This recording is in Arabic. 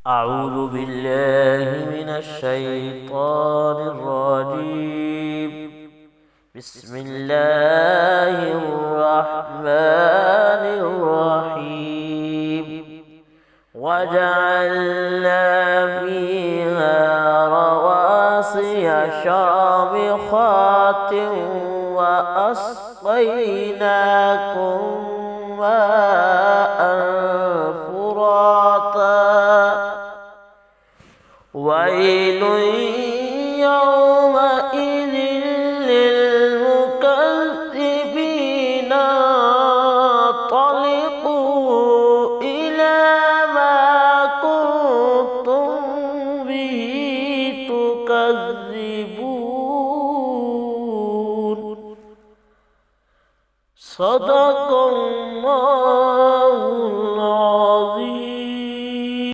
أعوذ بالله من الشيطان الرجيم. بسم الله الرحمن الرحيم. وجعلنا فيها رواسي شامخات وأسقيناكم ماء فراتا ويل يومئذ للمكذبين انطلقوا إلى ما كنتم به تكذبون. صدق الله